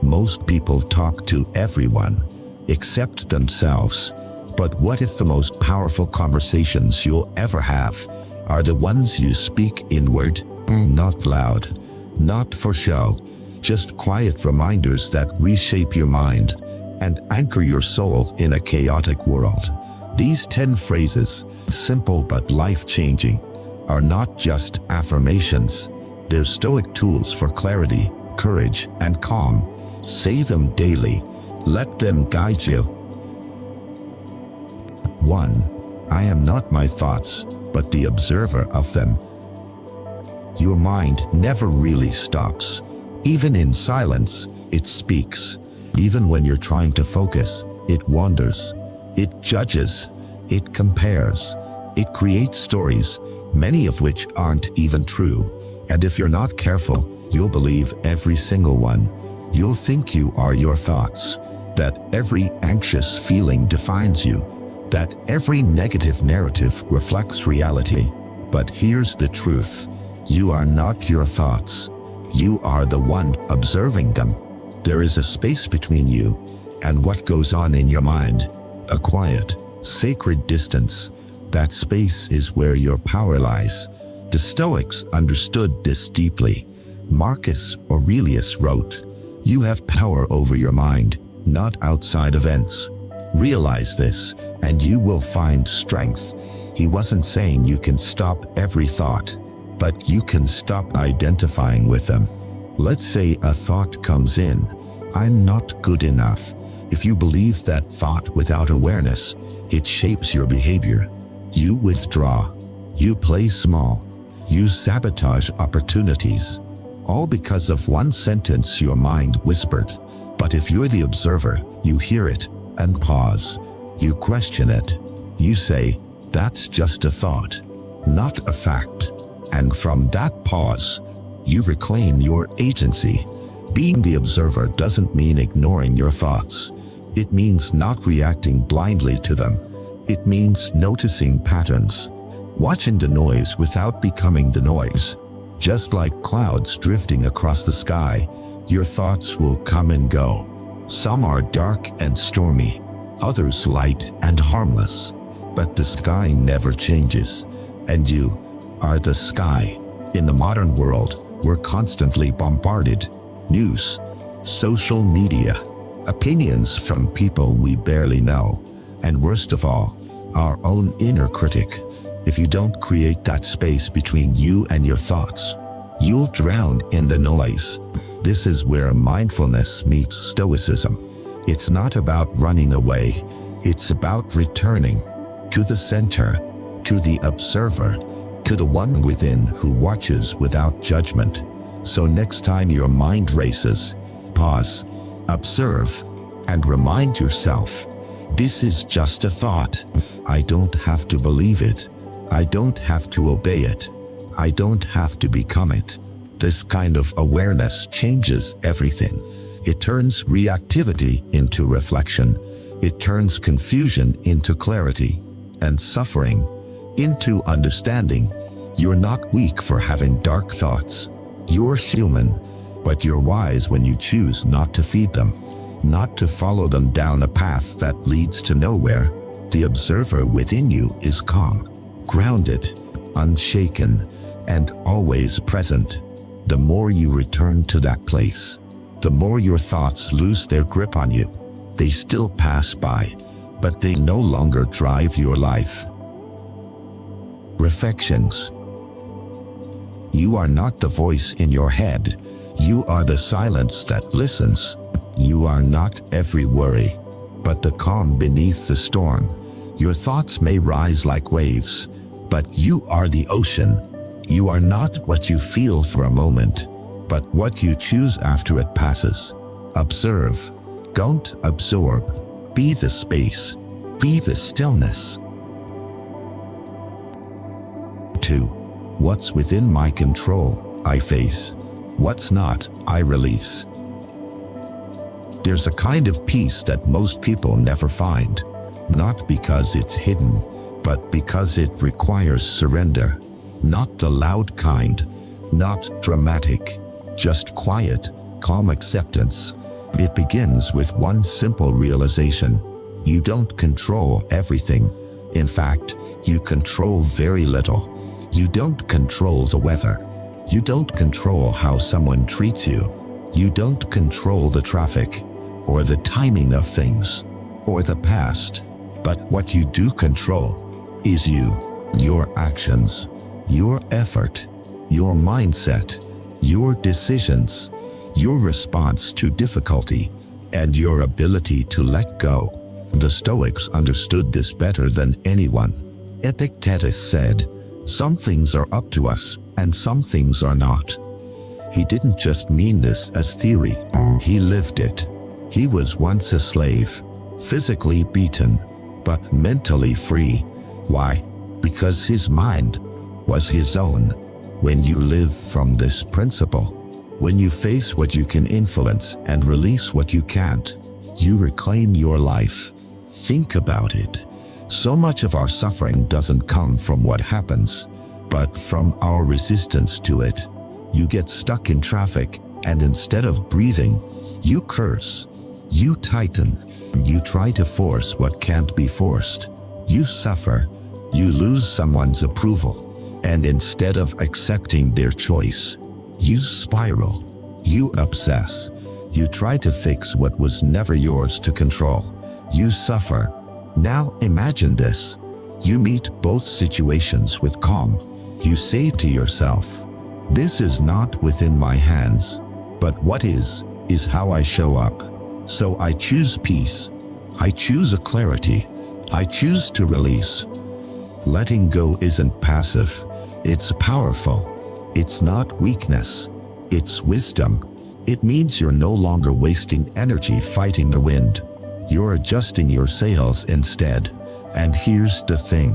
Most people talk to everyone, except themselves. But what if the most powerful conversations you'll ever have are the ones you speak inward? Not loud, not for show, just quiet reminders that reshape your mind and anchor your soul in a chaotic world. These 10 phrases, simple but life-changing, are not just affirmations. They're Stoic tools for clarity, courage, and calm. Say them daily. Let them guide you. 1. I am not my thoughts, but the observer of them. Your mind never really stops. Even in silence, it speaks. Even when you're trying to focus, it wanders. It judges. It compares. It creates stories, many of which aren't even true. And if you're not careful, you'll believe every single one. You'll think you are your thoughts, that every anxious feeling defines you, that every negative narrative reflects reality. But here's the truth. You are not your thoughts. You are the one observing them. There is a space between you and what goes on in your mind, a quiet, sacred distance. That space is where your power lies. The Stoics understood this deeply. Marcus Aurelius wrote, "You have power over your mind, not outside events. Realize this, and you will find strength." He wasn't saying you can stop every thought, but you can stop identifying with them. Let's say a thought comes in, "I'm not good enough." If you believe that thought without awareness, it shapes your behavior. You withdraw. You play small. You sabotage opportunities. All because of one sentence your mind whispered. But if you're the observer, you hear it and pause. You question it. You say, "That's just a thought, not a fact." And from that pause, you reclaim your agency. Being the observer doesn't mean ignoring your thoughts. It means not reacting blindly to them. It means noticing patterns, watching the noise without becoming the noise. Just like clouds drifting across the sky, your thoughts will come and go. Some are dark and stormy, others light and harmless. But the sky never changes, and you are the sky. In the modern world, we're constantly bombarded. News, social media, opinions from people we barely know, and worst of all, our own inner critic. If you don't create that space between you and your thoughts, you'll drown in the noise. This is where mindfulness meets Stoicism. It's not about running away. It's about returning to the center, to the observer, to the one within who watches without judgment. So next time your mind races, pause, observe, and remind yourself, this is just a thought. I don't have to believe it. I don't have to obey it. I don't have to become it. This kind of awareness changes everything. It turns reactivity into reflection. It turns confusion into clarity, and suffering into understanding. You're not weak for having dark thoughts. You're human, but you're wise when you choose not to feed them, not to follow them down a path that leads to nowhere. The observer within you is calm, grounded, unshaken, and always present. The more you return to that place, the more your thoughts lose their grip on you. They still pass by, but they no longer drive your life. Reflections. You are not the voice in your head. You are the silence that listens. You are not every worry, but the calm beneath the storm. Your thoughts may rise like waves, but you are the ocean. You are not what you feel for a moment, but what you choose after it passes. Observe. Don't absorb. Be the space. Be the stillness. 2. What's within my control, I face. What's not, I release. There's a kind of peace that most people never find, not because it's hidden, but because it requires surrender. Not the loud kind, not dramatic, just quiet, calm acceptance. It begins with one simple realization. You don't control everything. In fact, you control very little. You don't control the weather. You don't control how someone treats you. You don't control the traffic, or the timing of things, or the past. But what you do control is you, your actions, your effort, your mindset, your decisions, your response to difficulty, and your ability to let go. The Stoics understood this better than anyone. Epictetus said, "Some things are up to us, and some things are not." He didn't just mean this as theory, he lived it. He was once a slave, physically beaten, but mentally free. Why? Because his mind was his own. When you live from this principle, when you face what you can influence and release what you can't, you reclaim your life. Think about it. So much of our suffering doesn't come from what happens, but from our resistance to it. You get stuck in traffic, and instead of breathing, you curse. You tighten. You try to force what can't be forced. You suffer. You lose someone's approval. And instead of accepting their choice, you spiral. You obsess. You try to fix what was never yours to control. You suffer. Now imagine this. You meet both situations with calm. You say to yourself, "This is not within my hands, but what is how I show up. So I choose peace. I choose a clarity. I choose to release." Letting go isn't passive. It's powerful. It's not weakness. It's wisdom. It means you're no longer wasting energy fighting the wind. You're adjusting your sails instead. And here's the thing.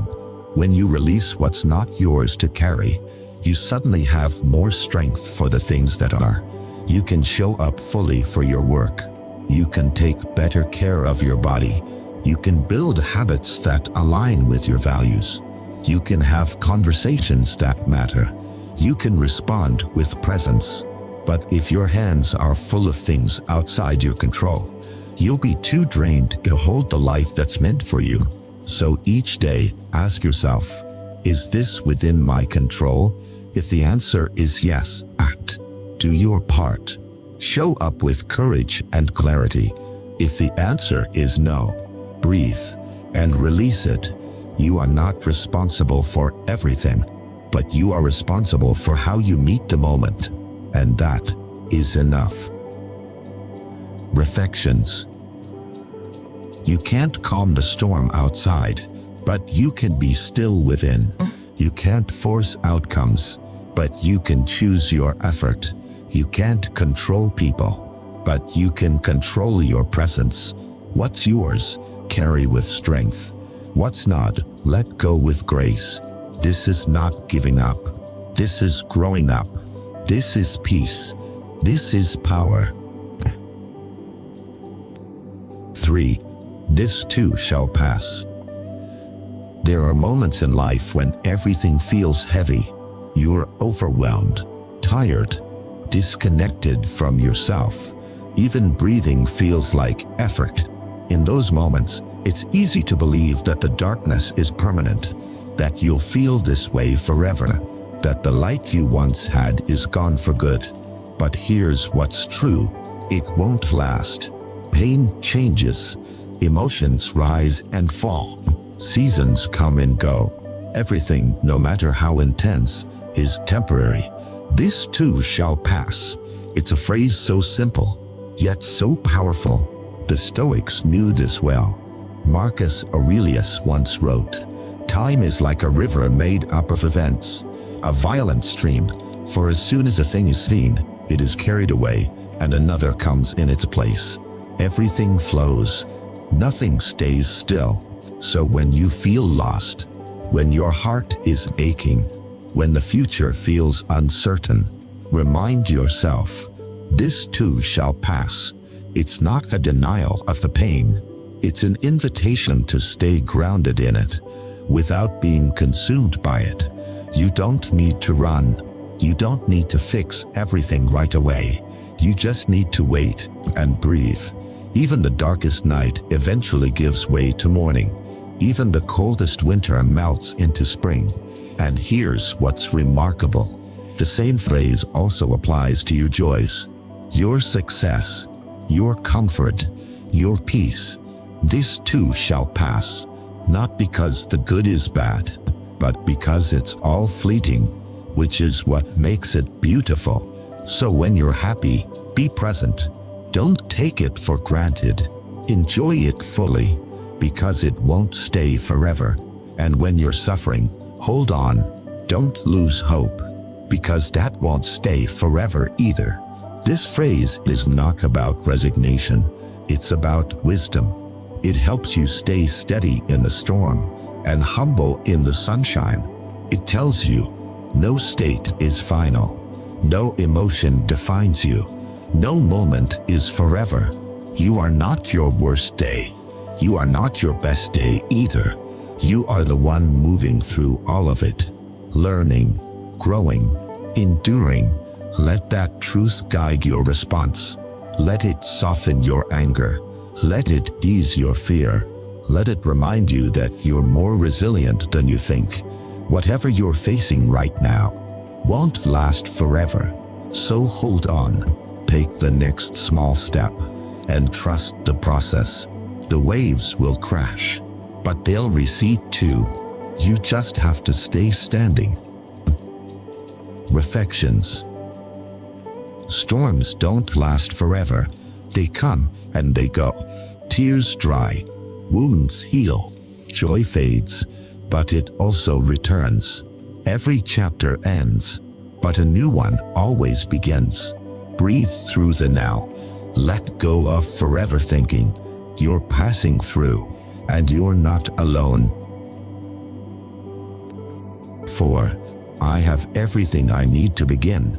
When you release what's not yours to carry, you suddenly have more strength for the things that are. You can show up fully for your work. You can take better care of your body. You can build habits that align with your values. You can have conversations that matter. You can respond with presence. But if your hands are full of things outside your control, you'll be too drained to hold the life that's meant for you. So each day, ask yourself, is this within my control? If the answer is yes, act. Do your part. Show up with courage and clarity. If the answer is no, breathe and release it. You are not responsible for everything, but you are responsible for how you meet the moment. And that is enough. Reflections. You can't calm the storm outside, but you can be still within. You can't force outcomes, but you can choose your effort. You can't control people, but you can control your presence. What's yours, carry with strength. What's not, let go with grace. This is not giving up. This is growing up. This is peace. This is power. 3. This too shall pass. There are moments in life when everything feels heavy. You're overwhelmed, tired, disconnected from yourself. Even breathing feels like effort. In those moments, it's easy to believe that the darkness is permanent, that you'll feel this way forever, that the light you once had is gone for good. But here's what's true. It won't last. Pain changes. Emotions rise and fall. Seasons come and go. Everything, no matter how intense, is temporary. This too shall pass. It's a phrase so simple, yet so powerful. The Stoics knew this well. Marcus Aurelius once wrote, "Time is like a river made up of events, a violent stream, for as soon as a thing is seen, it is carried away, and another comes in its place. Everything flows. Nothing stays still. So when you feel lost, when your heart is aching, when the future feels uncertain, remind yourself, this too shall pass." It's not a denial of the pain. It's an invitation to stay grounded in it, without being consumed by it. You don't need to run. You don't need to fix everything right away. You just need to wait and breathe. Even the darkest night eventually gives way to morning. Even the coldest winter melts into spring. And here's what's remarkable. The same phrase also applies to your joys, your success, your comfort, your peace. This too shall pass, not because the good is bad, but because it's all fleeting, which is what makes it beautiful. So when you're happy, be present. Don't take it for granted. Enjoy it fully, because it won't stay forever. And when you're suffering, hold on. Don't lose hope, because that won't stay forever either. This phrase is not about resignation. It's about wisdom. It helps you stay steady in the storm and humble in the sunshine. It tells you, no state is final. No emotion defines you. No moment is forever. You are not your worst day. You are not your best day either. You are the one moving through all of it. Learning, growing, enduring. Let that truth guide your response. Let it soften your anger. Let it ease your fear. Let it remind you that you're more resilient than you think. Whatever you're facing right now won't last forever. So hold on, take the next small step, and trust the process. The waves will crash, but they'll recede too. You just have to stay standing. Reflections. Storms don't last forever. They come and they go. Tears dry, wounds heal, joy fades, but it also returns. Every chapter ends, but a new one always begins. Breathe through the now. Let go of forever thinking. You're passing through, and you're not alone. 4. I have everything I need to begin.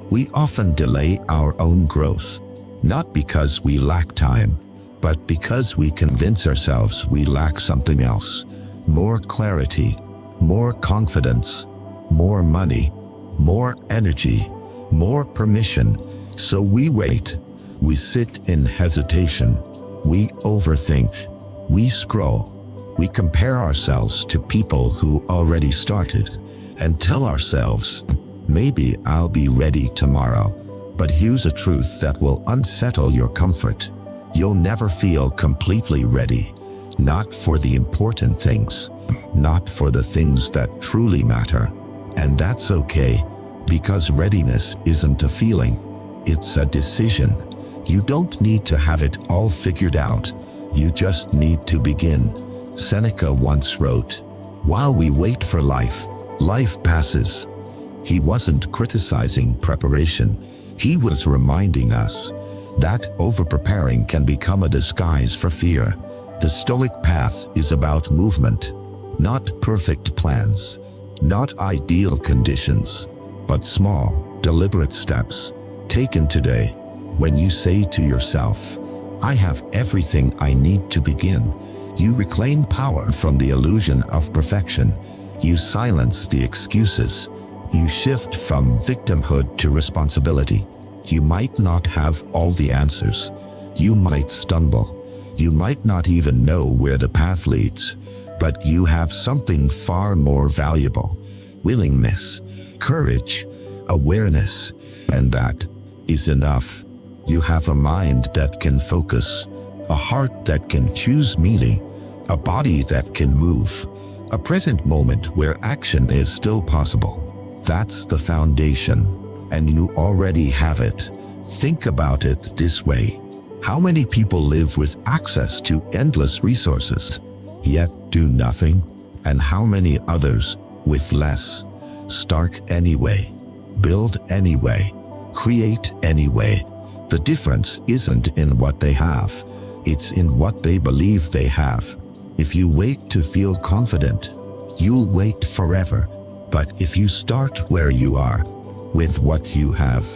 We often delay our own growth, not because we lack time, but because we convince ourselves we lack something else. More clarity, more confidence, more money, more energy, more permission. So we wait. We sit in hesitation. We overthink. We scroll. We compare ourselves to people who already started and tell ourselves, maybe I'll be ready tomorrow. But here's a truth that will unsettle your comfort. You'll never feel completely ready. Not for the important things. Not for the things that truly matter. And that's okay, because readiness isn't a feeling. It's a decision. You don't need to have it all figured out. You just need to begin. Seneca once wrote, "While we wait for life, life passes." He wasn't criticizing preparation. He was reminding us that over-preparing can become a disguise for fear. The Stoic path is about movement, not perfect plans, not ideal conditions, but small, deliberate steps taken today. When you say to yourself, I have everything I need to begin, you reclaim power from the illusion of perfection. You silence the excuses. You shift from victimhood to responsibility. You might not have all the answers. You might stumble. You might not even know where the path leads. But you have something far more valuable: willingness, courage, awareness, and that is enough. You have a mind that can focus, a heart that can choose meaning, a body that can move, a present moment where action is still possible. That's the foundation, and you already have it. Think about it this way. How many people live with access to endless resources, yet do nothing? And how many others with less? Start anyway, build anyway, create anyway. The difference isn't in what they have, it's in what they believe they have. If you wait to feel confident, you'll wait forever. But if you start where you are, with what you have,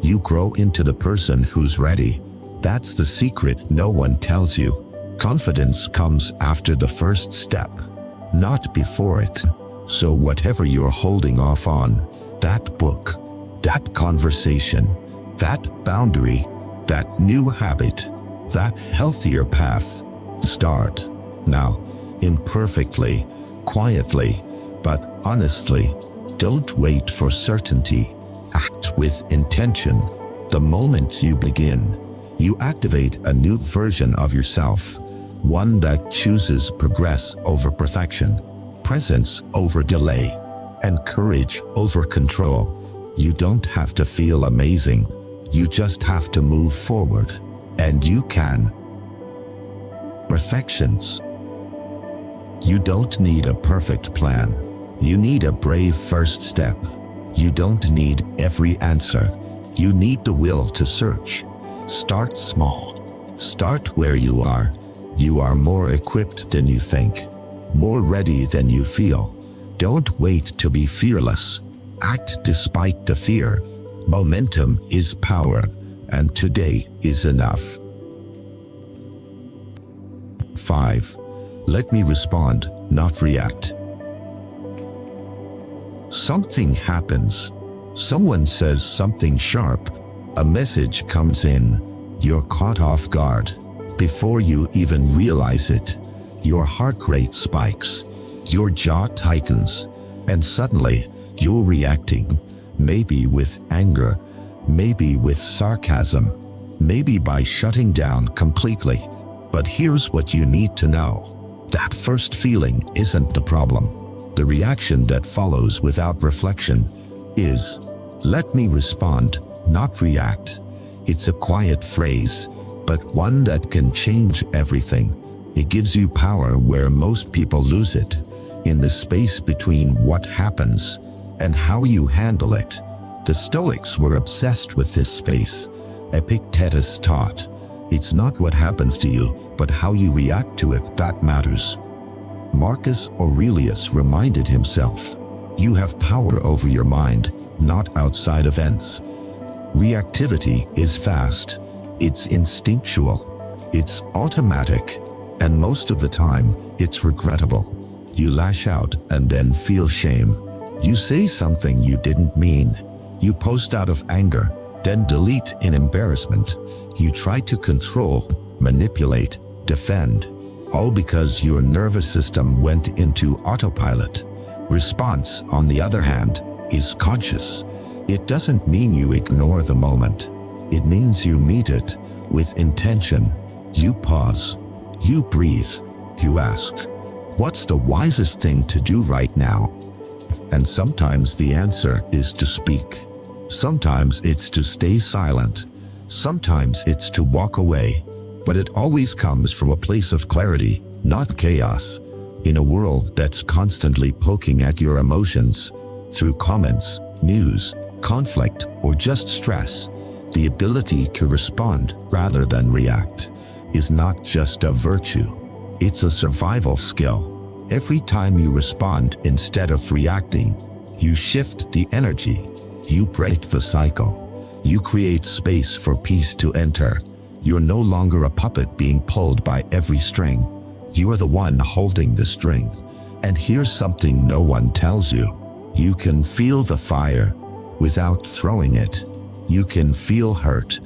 you grow into the person who's ready. That's the secret no one tells you. Confidence comes after the first step, not before it. So whatever you're holding off on, that book, that conversation, That boundary, that new habit, that healthier path. Start now, imperfectly, quietly, but honestly. Don't wait for certainty. Act with intention. The moment you begin, you activate a new version of yourself, one that chooses progress over perfection, presence over delay, and courage over control. You don't have to feel amazing. You just have to move forward. And you can. Perfections. You don't need a perfect plan. You need a brave first step. You don't need every answer. You need the will to search. Start small. Start where you are. You are more equipped than you think, more ready than you feel. Don't wait to be fearless. Act despite the fear. Momentum is power, and today is enough. 5. Let me respond, not react. Something happens. Someone says something sharp. A message comes in. You're caught off guard. Before you even realize it, your heart rate spikes. Your jaw tightens. And suddenly, you're reacting. Maybe with anger. Maybe with sarcasm. Maybe by shutting down completely. But here's what you need to know. That first feeling isn't the problem. The reaction that follows without reflection is, let me respond, not react. It's a quiet phrase, but one that can change everything. It gives you power where most people lose it, in the space between what happens and how you handle it. The Stoics were obsessed with this space. Epictetus taught, it's not what happens to you, but how you react to it that matters. Marcus Aurelius reminded himself, you have power over your mind, not outside events. Reactivity is fast, it's instinctual, it's automatic, and most of the time, it's regrettable. You lash out and then feel shame. You say something you didn't mean. You post out of anger, then delete in embarrassment. You try to control, manipulate, defend, all because your nervous system went into autopilot. Response, on the other hand, is conscious. It doesn't mean you ignore the moment. It means you meet it with intention. You pause. You breathe. You ask, what's the wisest thing to do right now? And sometimes the answer is to speak. Sometimes it's to stay silent. Sometimes it's to walk away. But it always comes from a place of clarity, not chaos. In a world that's constantly poking at your emotions, through comments, news, conflict, or just stress, the ability to respond rather than react is not just a virtue. It's a survival skill. Every time you respond instead of reacting, you shift the energy. You break the cycle. You create space for peace to enter. You're no longer a puppet being pulled by every string. You are the one holding the string. And here's something no one tells you. You can feel the fire without throwing it. You can feel hurt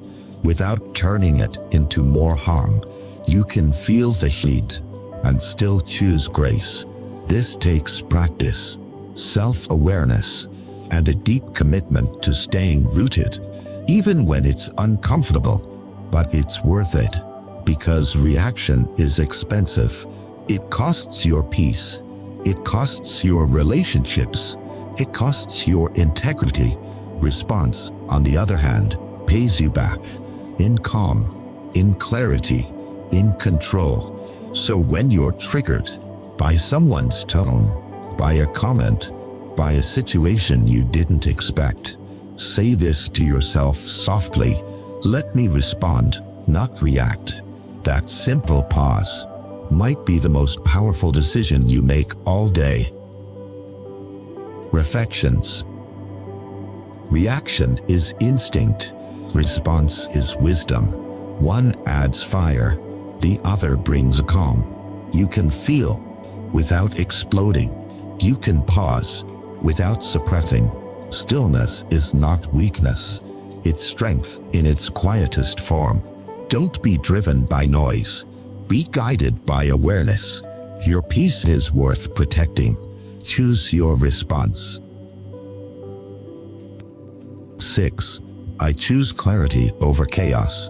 without turning it into more harm. You can feel the heat and still choose grace. This takes practice, self-awareness, and a deep commitment to staying rooted, even when it's uncomfortable. But it's worth it, because reaction is expensive. It costs your peace. It costs your relationships. It costs your integrity. Response, on the other hand, pays you back in calm, in clarity, in control. So when you're triggered by someone's tone, by a comment, by a situation you didn't expect, say this to yourself softly: let me respond, not react. That simple pause might be the most powerful decision you make all day. Reflections. Reaction is instinct. Response is wisdom. One adds fire, the other brings a calm. You can feel without exploding. You can pause without suppressing. Stillness is not weakness. It's strength in its quietest form. Don't be driven by noise. Be guided by awareness. Your peace is worth protecting. Choose your response. 6. I choose clarity over chaos.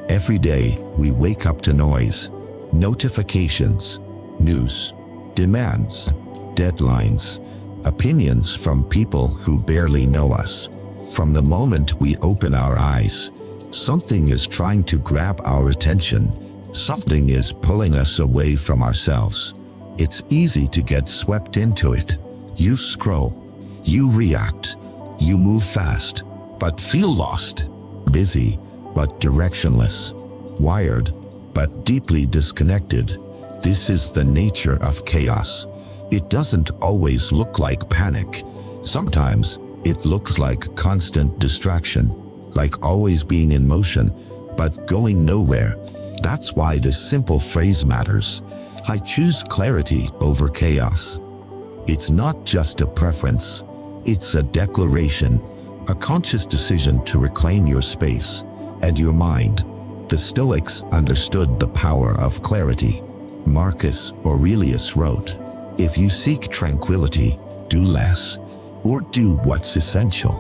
Every day, we wake up to noise, notifications, news, demands, deadlines, opinions from people who barely know us. From the moment we open our eyes, something is trying to grab our attention. Something is pulling us away from ourselves. It's easy to get swept into it. You scroll, you react, you move fast, but feel lost. Busy, but directionless. Wired, but deeply disconnected. This is the nature of chaos. It doesn't always look like panic. Sometimes it looks like constant distraction, like always being in motion, but going nowhere. That's why this simple phrase matters. I choose clarity over chaos. It's not just a preference. It's a declaration, a conscious decision to reclaim your space and your mind. The Stoics understood the power of clarity. Marcus Aurelius wrote, "If you seek tranquility, do less, or do what's essential.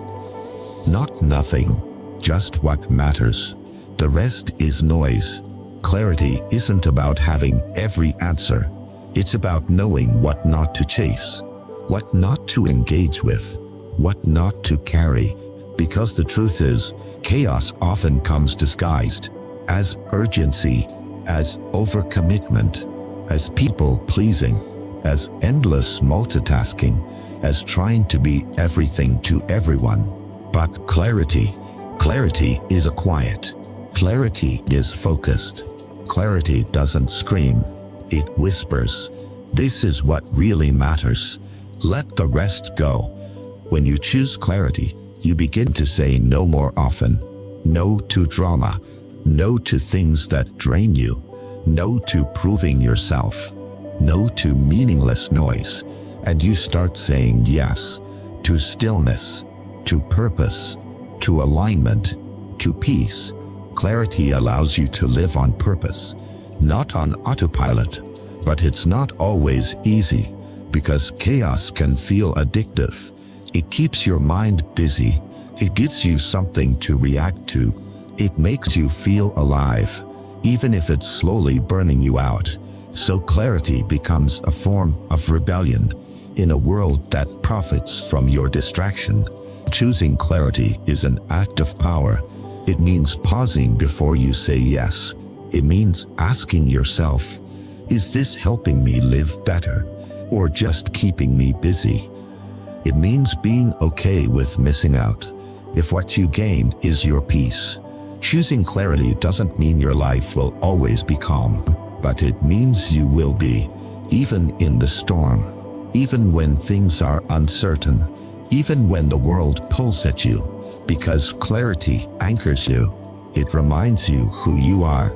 Not nothing, just what matters. The rest is noise." Clarity isn't about having every answer. It's about knowing what not to chase, what not to engage with, what not to carry. Because the truth is, chaos often comes disguised as urgency, as overcommitment, as people-pleasing, as endless multitasking, as trying to be everything to everyone. But clarity is a quiet. Clarity is focused. Clarity doesn't scream, it whispers. This is what really matters. Let the rest go. When you choose clarity, you begin to say no more often. No to drama. No to things that drain you. No to proving yourself. No to meaningless noise. And you start saying yes to stillness, to purpose, to alignment, to peace. Clarity allows you to live on purpose, not on autopilot. But it's not always easy, because chaos can feel addictive. It keeps your mind busy. It gives you something to react to. It makes you feel alive, even if it's slowly burning you out. So clarity becomes a form of rebellion in a world that profits from your distraction. Choosing clarity is an act of power. It means pausing before you say yes. It means asking yourself, is this helping me live better, or just keeping me busy? It means being okay with missing out, if what you gain is your peace. Choosing clarity doesn't mean your life will always be calm, but it means you will be, even in the storm, even when things are uncertain, even when the world pulls at you. Because clarity anchors you. It reminds you who you are,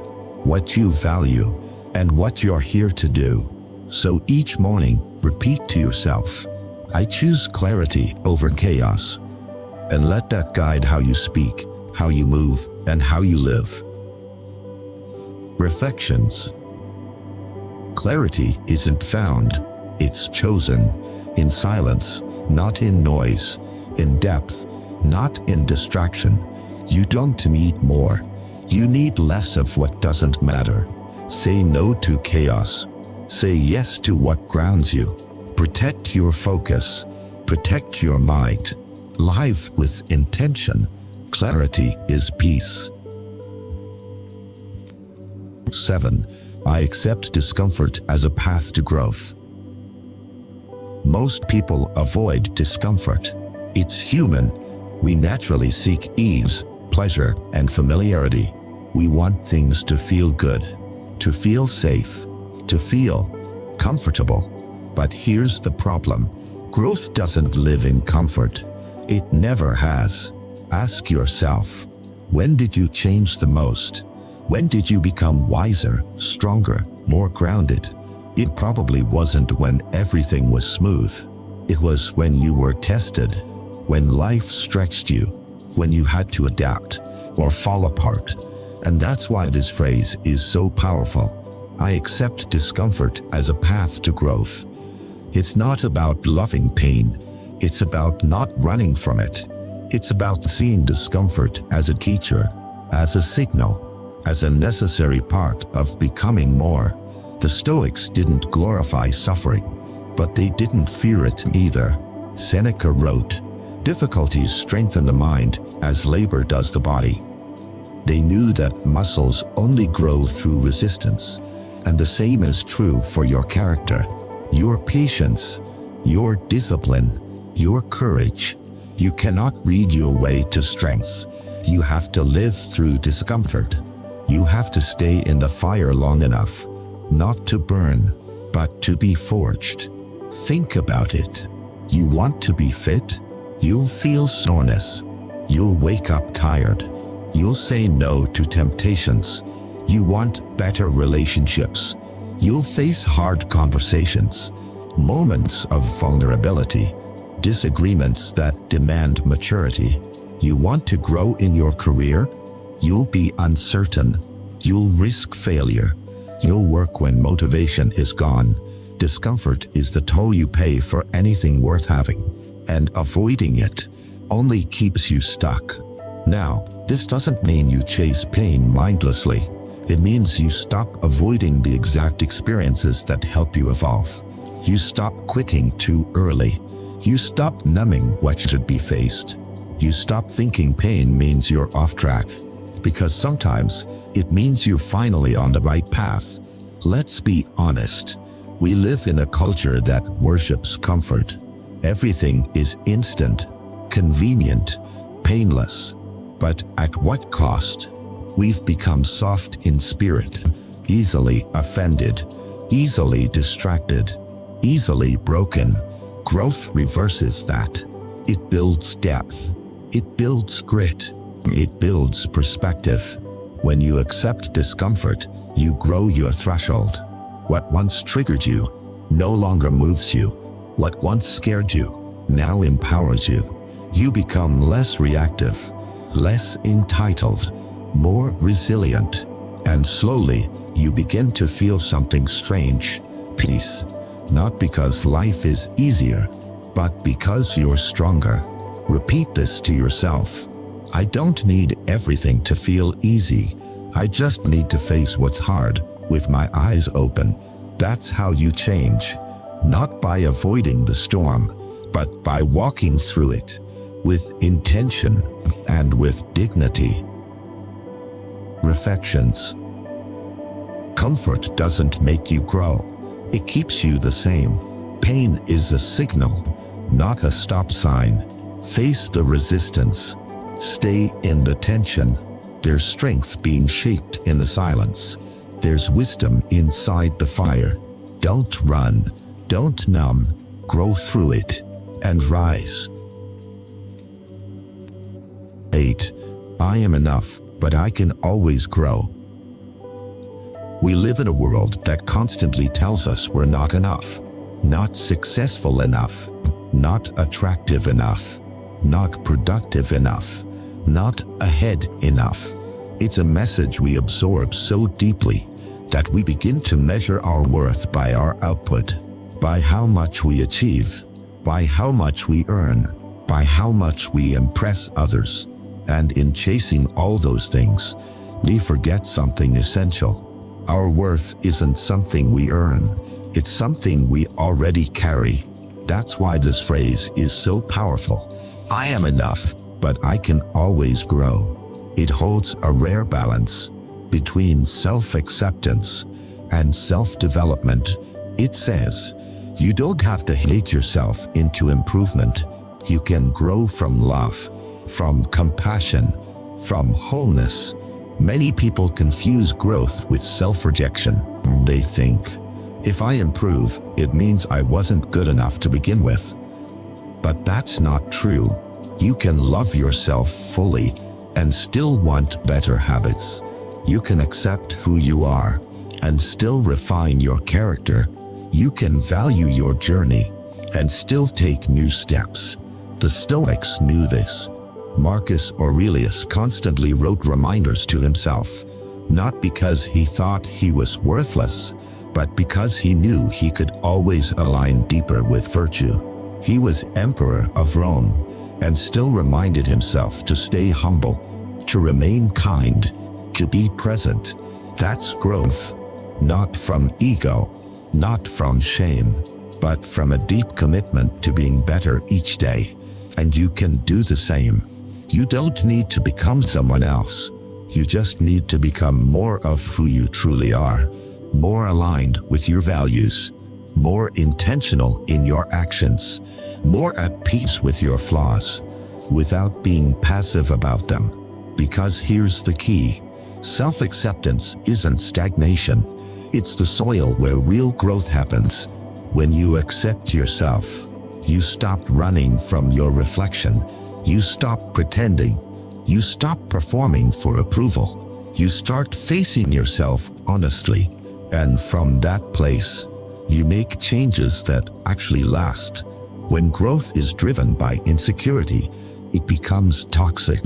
what you value, and what you're here to do. So each morning, repeat to yourself, I choose clarity over chaos. And let that guide how you speak, how you move, and how you live. Reflections. Clarity isn't found, it's chosen. In silence, not in noise. In depth, not in distraction. You don't need more. You need less of what doesn't matter. Say no to chaos. Say yes to what grounds you. Protect your focus. Protect your mind. Live with intention. Clarity is peace. 7. I accept discomfort as a path to growth. Most people avoid discomfort. It's human. We naturally seek ease, pleasure, and familiarity. We want things to feel good, to feel safe, to feel comfortable. But here's the problem. Growth doesn't live in comfort. It never has. Ask yourself, when did you change the most? When did you become wiser, stronger, more grounded? It probably wasn't when everything was smooth. It was when you were tested, when life stretched you, when you had to adapt or fall apart. And that's why this phrase is so powerful. I accept discomfort as a path to growth. It's not about loving pain. It's about not running from it. It's about seeing discomfort as a teacher, as a signal, as a necessary part of becoming more. The Stoics didn't glorify suffering, but they didn't fear it either. Seneca wrote, "Difficulties strengthen the mind as labor does the body." They knew that muscles only grow through resistance, and the same is true for your character, your patience, your discipline, your courage. You cannot read your way to strength. You have to live through discomfort. You have to stay in the fire long enough, not to burn, but to be forged. Think about it. You want to be fit? You'll feel soreness. You'll wake up tired. You'll say no to temptations. You want better relationships. You'll face hard conversations, moments of vulnerability, disagreements that demand maturity. You want to grow in your career? You'll be uncertain. You'll risk failure. You'll work when motivation is gone. Discomfort is the toll you pay for anything worth having, and avoiding it only keeps you stuck. Now, this doesn't mean you chase pain mindlessly. It means you stop avoiding the exact experiences that help you evolve. You stop quitting too early. You stop numbing what should be faced. You stop thinking pain means you're off track, because sometimes it means you're finally on the right path. Let's be honest. We live in a culture that worships comfort. Everything is instant, convenient, painless. But at what cost? We've become soft in spirit, easily offended, easily distracted, easily broken. Growth reverses that. It builds depth. It builds grit. It builds perspective. When you accept discomfort, you grow your threshold. What once triggered you no longer moves you. What once scared you now empowers you. You become less reactive, less entitled, more resilient, and slowly you begin to feel something strange, peace. Not because life is easier, but because you're stronger. Repeat this to yourself. I don't need everything to feel easy. I just need to face what's hard with my eyes open. That's how you change. Not by avoiding the storm, but by walking through it with intention and with dignity. Reflections. Comfort doesn't make you grow. It keeps you the same. Pain is a signal, not a stop sign. Face the resistance. Stay in the tension. There's strength being shaped in the silence. There's wisdom inside the fire. Don't run. Don't numb. Grow through it and rise. 8. I am enough, but I can always grow. We live in a world that constantly tells us we're not enough, not successful enough, not attractive enough, not productive enough, not ahead enough. It's a message we absorb so deeply that we begin to measure our worth by our output, by how much we achieve, by how much we earn, by how much we impress others. And in chasing all those things, we forget something essential. Our worth isn't something we earn, it's something we already carry. That's why this phrase is so powerful. I am enough, but I can always grow. It holds a rare balance between self-acceptance and self-development. It says, you don't have to hate yourself into improvement. You can grow from love, from compassion, from wholeness. Many people confuse growth with self-rejection. They think, if I improve, it means I wasn't good enough to begin with. But that's not true. You can love yourself fully and still want better habits. You can accept who you are and still refine your character. You can value your journey and still take new steps. The Stoics knew this. Marcus Aurelius constantly wrote reminders to himself, not because he thought he was worthless, but because he knew he could always align deeper with virtue. He was emperor of Rome and still reminded himself to stay humble, to remain kind, to be present. That's growth, not from ego, not from shame, but from a deep commitment to being better each day. And you can do the same. You don't need to become someone else. You just need to become more of who you truly are, more aligned with your values, more intentional in your actions, more at peace with your flaws, without being passive about them. Because here's the key: self-acceptance isn't stagnation. It's the soil where real growth happens. When you accept yourself, you stop running from your reflection. You stop pretending. You stop performing for approval. You start facing yourself honestly. And from that place, you make changes that actually last. When growth is driven by insecurity, it becomes toxic.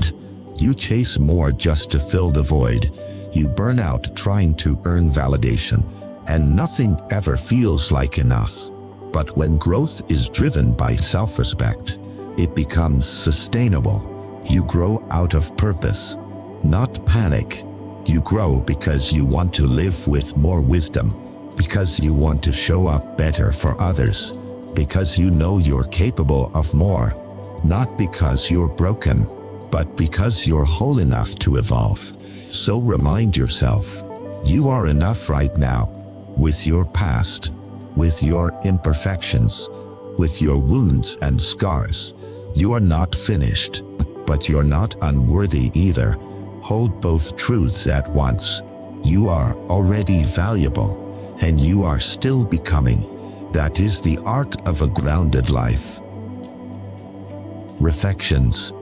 You chase more just to fill the void. You burn out trying to earn validation, and nothing ever feels like enough. But when growth is driven by self-respect, it becomes sustainable. You grow out of purpose, not panic. You grow because you want to live with more wisdom, because you want to show up better for others, because you know you're capable of more, not because you're broken, but because you're whole enough to evolve. So remind yourself, you are enough right now, with your past, with your imperfections, with your wounds and scars. You are not finished, but you're not unworthy either. Hold both truths at once. You are already valuable, and you are still becoming. That is the art of a grounded life. Reflections.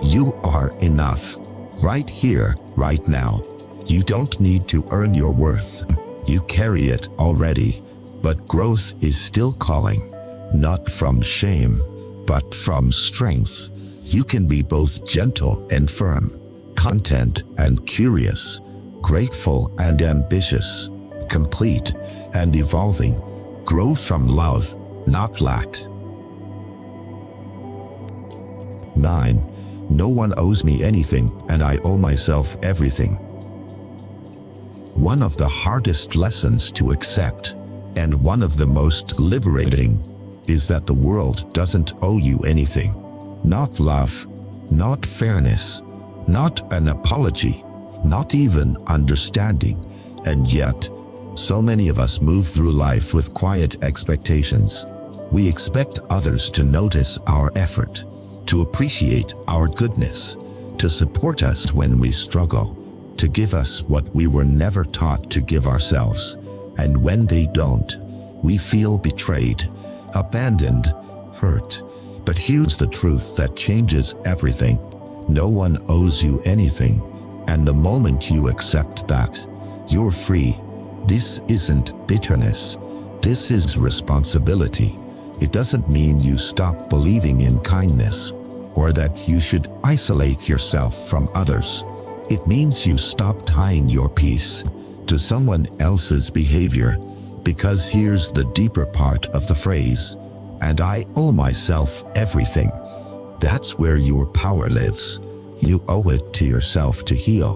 You are enough, right here, right now. You don't need to earn your worth. You carry it already. But growth is still calling, not from shame, but from strength. You can be both gentle and firm, content and curious, grateful and ambitious, complete and evolving. Grow from love, not lack. 9. No one owes me anything, and I owe myself everything. One of the hardest lessons to accept, and one of the most liberating, is that the world doesn't owe you anything. Not love, not fairness, not an apology, not even understanding. And yet, so many of us move through life with quiet expectations. We expect others to notice our effort, to appreciate our goodness, to support us when we struggle, to give us what we were never taught to give ourselves. And when they don't, we feel betrayed, abandoned, hurt. But here's the truth that changes everything. No one owes you anything, and the moment you accept that, you're free. This isn't bitterness. This is responsibility. It doesn't mean you stop believing in kindness, or that you should isolate yourself from others. It means you stop tying your peace to someone else's behavior. Because here's the deeper part of the phrase, and I owe myself everything. That's where your power lives. You owe it to yourself to heal,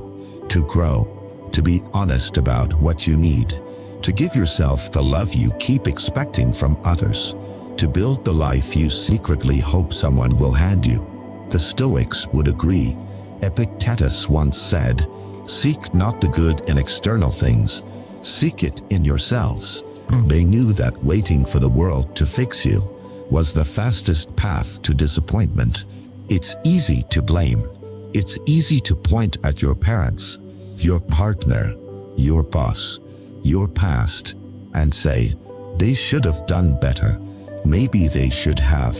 to grow, to be honest about what you need, to give yourself the love you keep expecting from others, to build the life you secretly hope someone will hand you. The Stoics would agree. Epictetus once said, "Seek not the good in external things, seek it in yourselves." They knew that waiting for the world to fix you was the fastest path to disappointment. It's easy to blame. It's easy to point at your parents, your partner, your boss, your past, and say, they should have done better. Maybe they should have,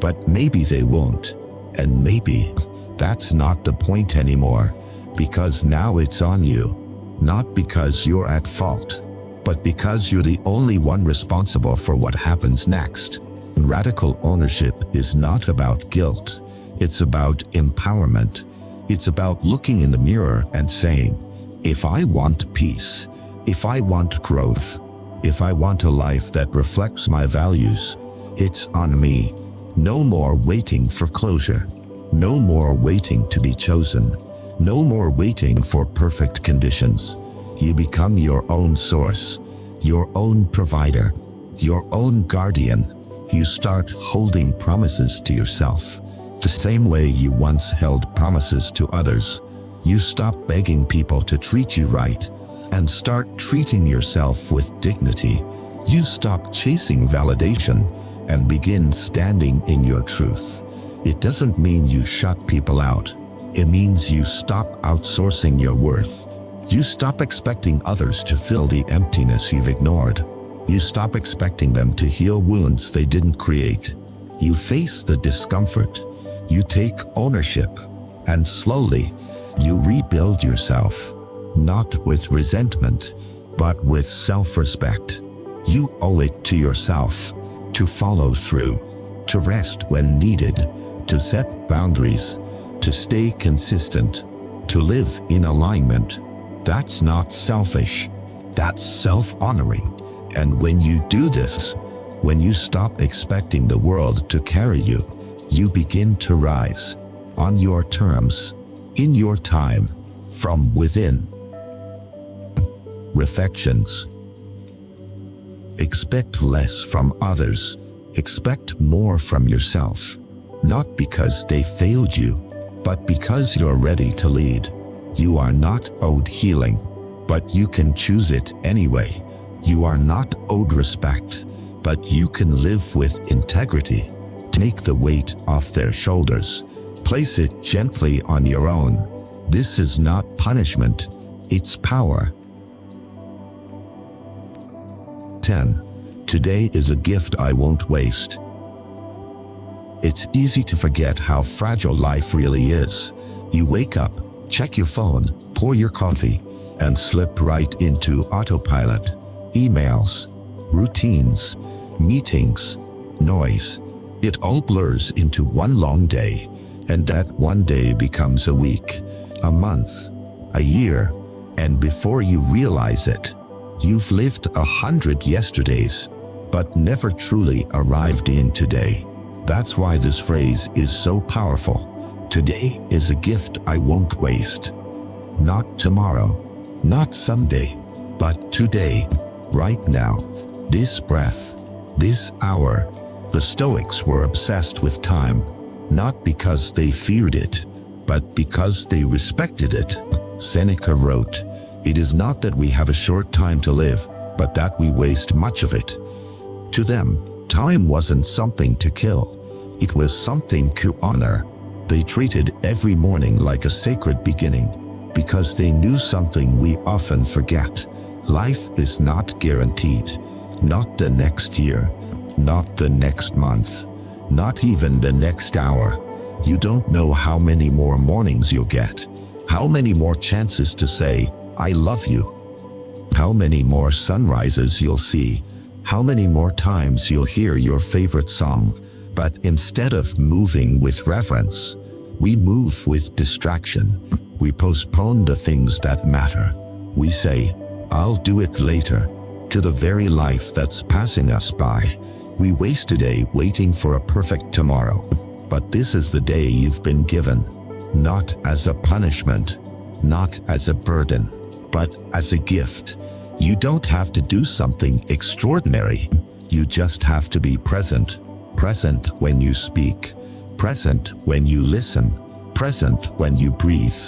but maybe they won't. And maybe that's not the point anymore, because now it's on you. Not because you're at fault, but because you're the only one responsible for what happens next. Radical ownership is not about guilt. It's about empowerment. It's about looking in the mirror and saying, if I want peace, if I want growth, if I want a life that reflects my values, it's on me. No more waiting for closure. No more waiting to be chosen. No more waiting for perfect conditions. You become your own source, your own provider, your own guardian. You start holding promises to yourself, the same way you once held promises to others. You stop begging people to treat you right and start treating yourself with dignity. You stop chasing validation and begin standing in your truth. It doesn't mean you shut people out. It means you stop outsourcing your worth. You stop expecting others to fill the emptiness you've ignored. You stop expecting them to heal wounds they didn't create. You face the discomfort. You take ownership. And slowly, you rebuild yourself. Not with resentment, but with self-respect. You owe it to yourself to follow through, to rest when needed, to set boundaries, to stay consistent, to live in alignment. That's not selfish. That's self-honoring. And when you do this, when you stop expecting the world to carry you, you begin to rise on your terms, in your time, from within. Reflections. Expect less from others. Expect more from yourself. Not because they failed you, but because you're ready to lead. You are not owed healing, but you can choose it anyway. You are not owed respect, but you can live with integrity. Take the weight off their shoulders. Place it gently on your own. This is not punishment, it's power. 10. Today is a gift I won't waste. It's easy to forget how fragile life really is. You wake up, check your phone, pour your coffee, and slip right into autopilot. Emails, routines, meetings, noise. It all blurs into one long day, and that one day becomes a week, a month, a year, and before you realize it, you've lived 100 yesterdays, but never truly arrived in today. That's why this phrase is so powerful. Today is a gift I won't waste. Not tomorrow, not someday, but today, right now, this breath, this hour. The Stoics were obsessed with time, not because they feared it, but because they respected it. Seneca wrote, "It is not that we have a short time to live, but that we waste much of it." To them, time wasn't something to kill. It was something to honor. They treated every morning like a sacred beginning, because they knew something we often forget. Life is not guaranteed. Not the next year, not the next month, not even the next hour. You don't know how many more mornings you'll get, how many more chances to say, "I love you," how many more sunrises you'll see, how many more times you'll hear your favorite song. But instead of moving with reverence, we move with distraction. We postpone the things that matter. We say, "I'll do it later," to the very life that's passing us by. We waste a day waiting for a perfect tomorrow. But this is the day you've been given, not as a punishment, not as a burden, but as a gift. You don't have to do something extraordinary. You just have to be present. Present when you speak, present when you listen, present when you breathe.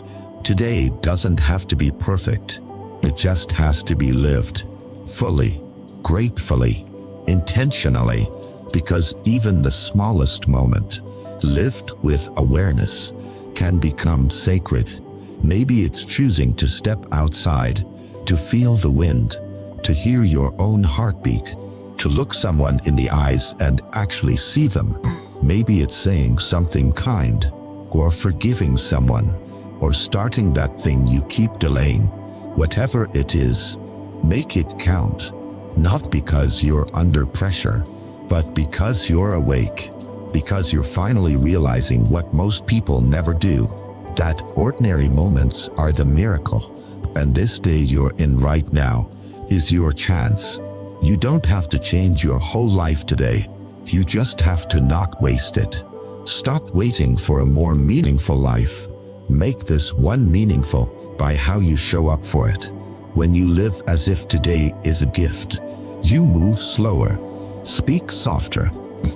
Today doesn't have to be perfect. It just has to be lived, fully, gratefully, intentionally, because even the smallest moment, lived with awareness, can become sacred. Maybe it's choosing to step outside, to feel the wind, to hear your own heartbeat, to look someone in the eyes and actually see them. Maybe it's saying something kind, or forgiving someone, or starting that thing you keep delaying. Whatever it is, make it count. Not because you're under pressure, but because you're awake. because you're finally realizing what most people never do, that ordinary moments are the miracle, and this day you're in right now is your chance. You don't have to change your whole life today. You just have to not waste it. Stop waiting for a more meaningful life. Make this one meaningful by how you show up for it. When you live as if today is a gift, you move slower, speak softer,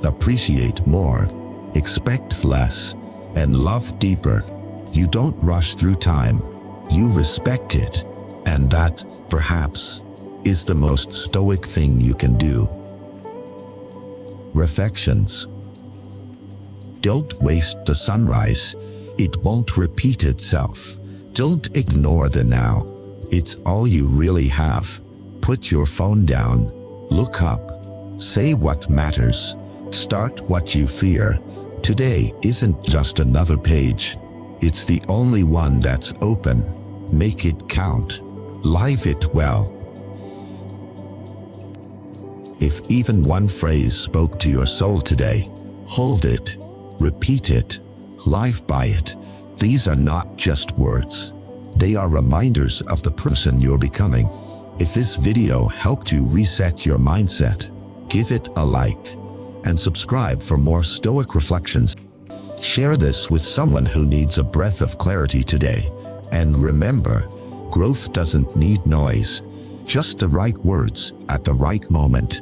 appreciate more, expect less, and love deeper. You don't rush through time. You respect it. And that, perhaps, is the most stoic thing you can do. Reflections. Don't waste the sunrise. It won't repeat itself. Don't ignore the now. It's all you really have. Put your phone down. Look up. Say what matters. Start what you fear. Today isn't just another page. It's the only one that's open. Make it count. Live it well. If even one phrase spoke to your soul today, hold it. Repeat it. Live by it. These are not just words. They are reminders of the person you're becoming. If this video helped you reset your mindset, give it a like and subscribe for more Stoic reflections. Share this with someone who needs a breath of clarity today. And remember, growth doesn't need noise, just the right words at the right moment.